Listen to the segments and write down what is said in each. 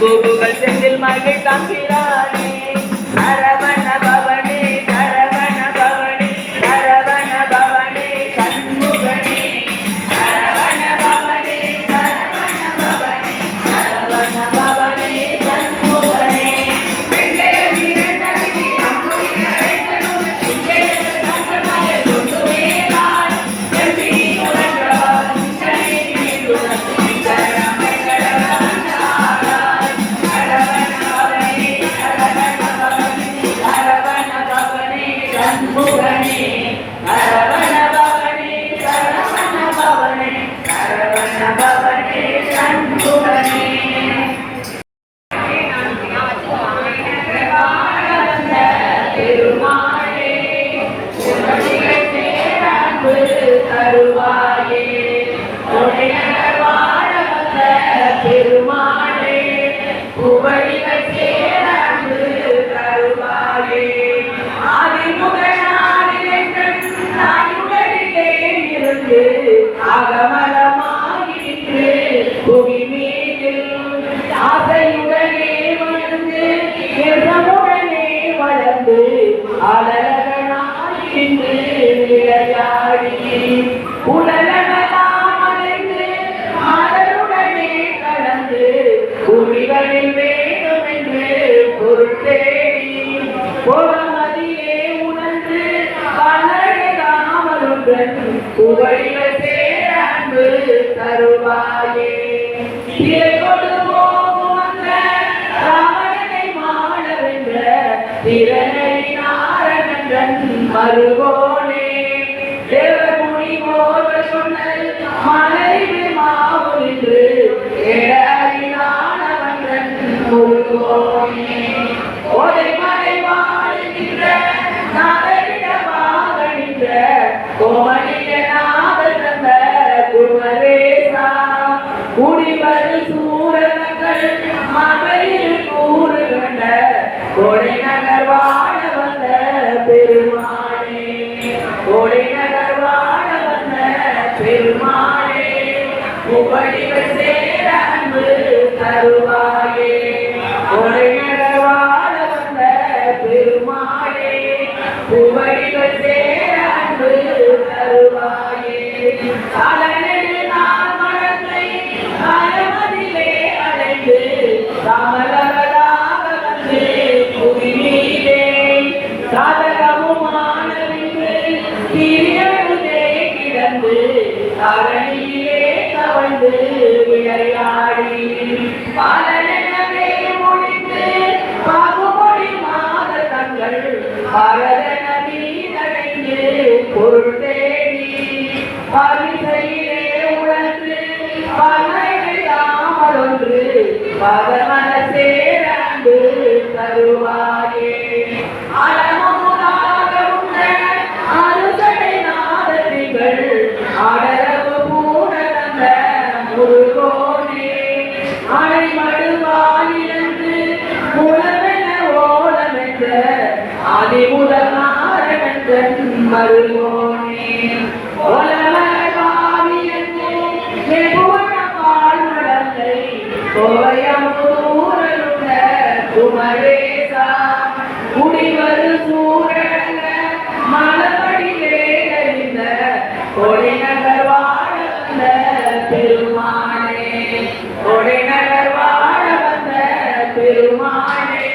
Google Sendil Market Kampirani Saravana Bhavani Saravana Bhavani Saravana Bhavani Kanmugani Saravana Bhavani Saravana Bhavani Saravana Bhavani Kanmugani Vendere Virendari Ammuri Vendanu Vendere Sangamaya Dundu Velan Empi Nurandra Sani Nurandra போகமதியே உணர்ந்து பலரையாமலுடன் புகழிகள் சேர அன்பு தருவாயே. இதை கொண்டு போகும் அந்த ராவணனை மாளவென்ற திறனை நாரணன் மறுவோனே. தேவமுனி போக சொன்னல் மலைவு மாவு என்று அறிநானவன் முருகோனே. ஓதை மலை வாழ்கின்ற நாதரிடமாக நின்ற கோமணிய நாதல் தந்த குமரேசா. குடிவரு சூரர்கள் மகளிர் கூறு கண்ட கொடை நகர் வாழ வந்த பெருமானே. கொடை நகர் வாழ வந்த பெருமானே. புகழிகள் சேர அன்பு தருவாயே. கொடை நகர் வாழ வந்த பெருமானே. புகழிகள் சேர அன்பு தருவாயே. அலனெடு நாள் மனத்தை அலமதிலே அடைந்து கமலவராக வந்து புவிமீதே சாதகமுமானவின்று திரியழுதே கிடந்து தரணியிலே தவழ்ந்து விளையாடி பலனெனவே முடிந்து பாகுமொழி மாத தங்கள் பரதன மீதடைந்து பொருள் தேடி பரிசையிலே உணர்ந்து பலனையாமல் ஒன்று பகவன சேரண்டு தருவாயே. அலமுதாக உண்ட அருசடை நாதத்திகள் அடரவு பூட தந்த முருகோனே. அடைமடுவாயிருந்து முழவென ஓலமென்ற அதிமுதல் நாரணன் மருகோனே. குமரேசா குடிவரு சூரங்க மலபடியே அறிந்த கொடை நகர் வாழ வந்த பெருமானே. கொடை நகர் வாழ வந்த பெருமானே.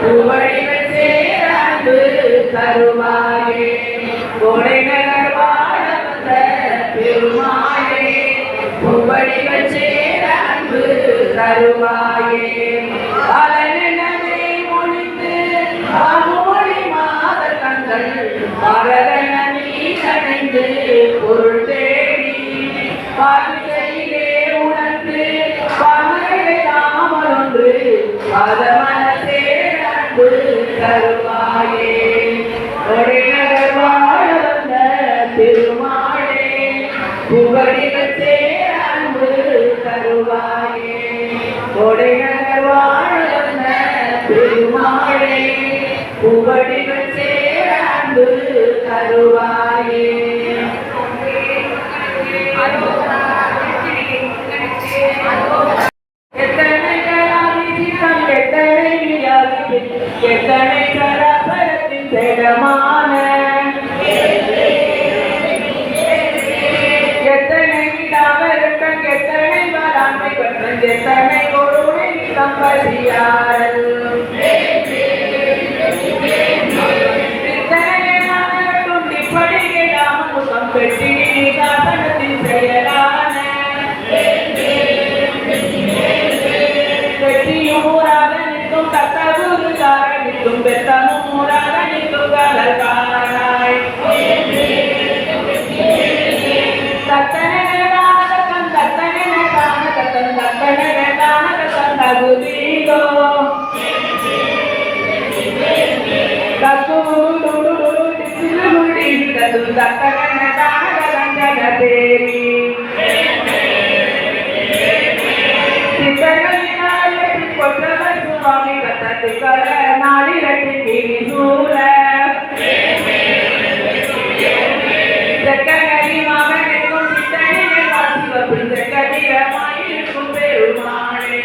புகழிகள் சேர அன்பு தருவாயே. கொடை நகர் வாழ வந்த பெருமானே. புகழிகள் சேர அன்பு தருவாயே. பலனெனவே மொழிந்து பாகுமொழி மாத கண்கள் பரதன மீதடைந்து பொருள் தேடி பரிசையிலே உணர்ந்து பகழையாமல் ஒன்று பதமன சேர அன்பு தருவாயே. கொடை நகர் வாழ வந்த பெருமாளே. புகழிகள் சேர அன்பு தருவாயே. கொடை நகர் வாழ வந்த பெருமாளே. புகழிகள் சேர அன்பு தருவாயே. எத்தனை கலாதிசித்தம் எத்தனை வியாதி எத்தனை சராசரத்தின் திடமான எத்தனை விடாவருக்கம் எத்தனை வராமை பற்றம் எத்தனை ஒருவனை தம்பதியாரல் பெட்டி தாசனத்தின் செயலான பெட்டியும் ஊராக நிற்கும் தத்தகுரு காரணிக்கும் பெத்தனும் ஊராக நிற்கும் கலகாராய் தத்தனகன் தத்தனகான தத்தன் தத்தனகான தத்தன் தகுதீகோ தேவி கொற்றவர் சுவாமி கத்தத்துக்கள நாடிரட்டி தீவி சூழ செக்கடி மகனுக்கும் சித்தனை வாசிவப்பின் செக்கதிரமாயிருக்கும் பெருமானே.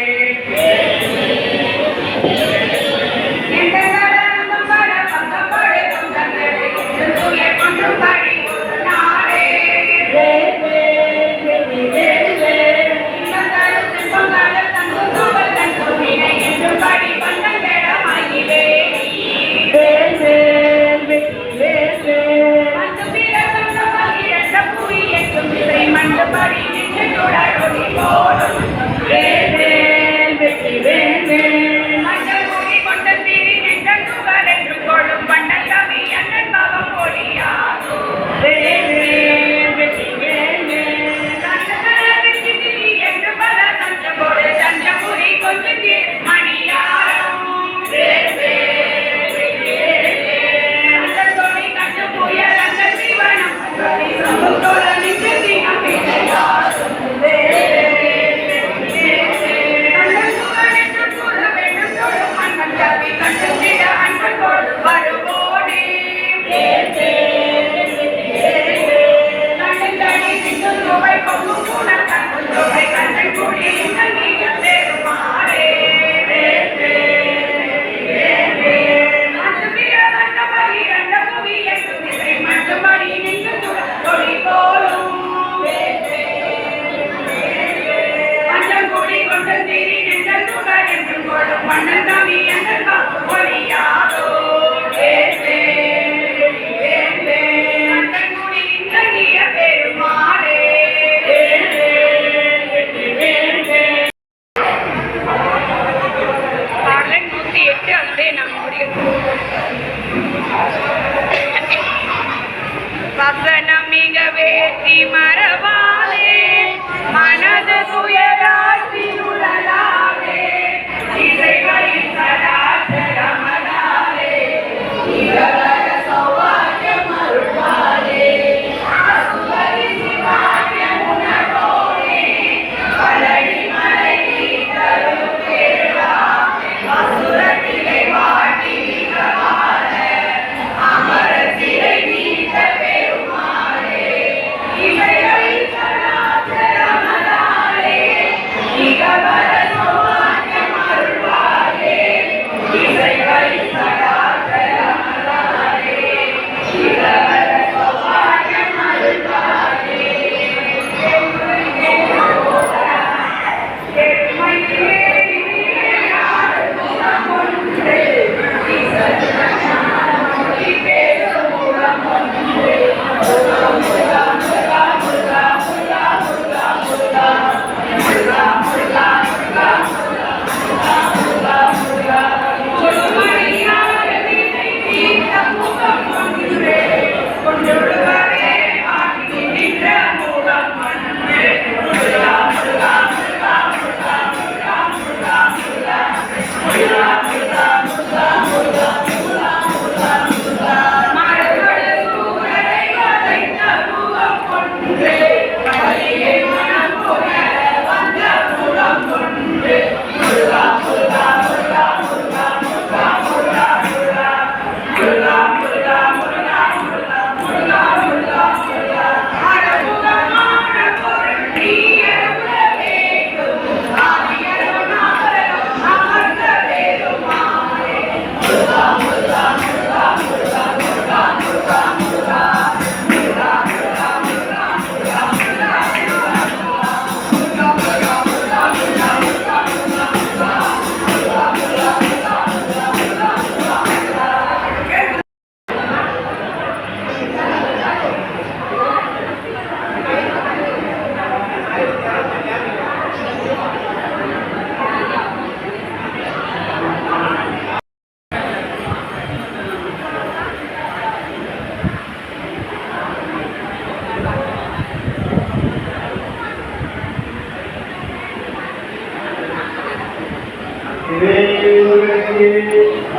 இறைவனுக்கு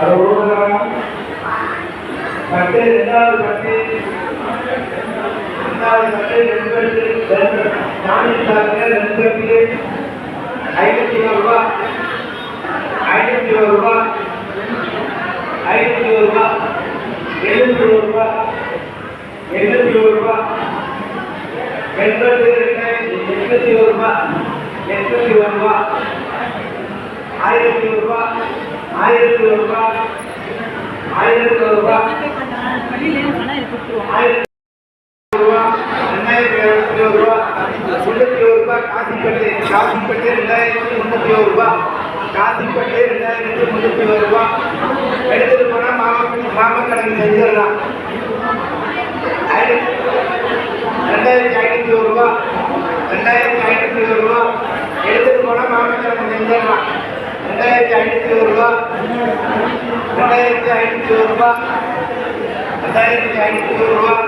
அரோகரா. பட்டு இரண்டாவது பட்டு ஞானிக்காக 500 ரூபாய் 500 ரூபாய் 500 ரூபாய் 700 ரூபாய் 700 ரூபாய் 800 ரூபாய் 800 ரூபாய் 1000 ரூபாய் 1000 ரூபாய் 1000 ரூபாய் 2000 ரூபாய் 301 ரூபாய் காசிப்பட்டு 2301 ரூபாய் காசிப்பட்டு 2301 ரூபாய் எடுத்துட்டு போனா மாமா கணக்கு செஞ்சிடலாம் 2500 ரூபாய் 2500 ரூபாய் எடுத்துட்டு போனா மாமா கணக்கு செஞ்சிடலாம் 2500 ரூபாய் 2500 ரூபாய் 2500 ரூபாய்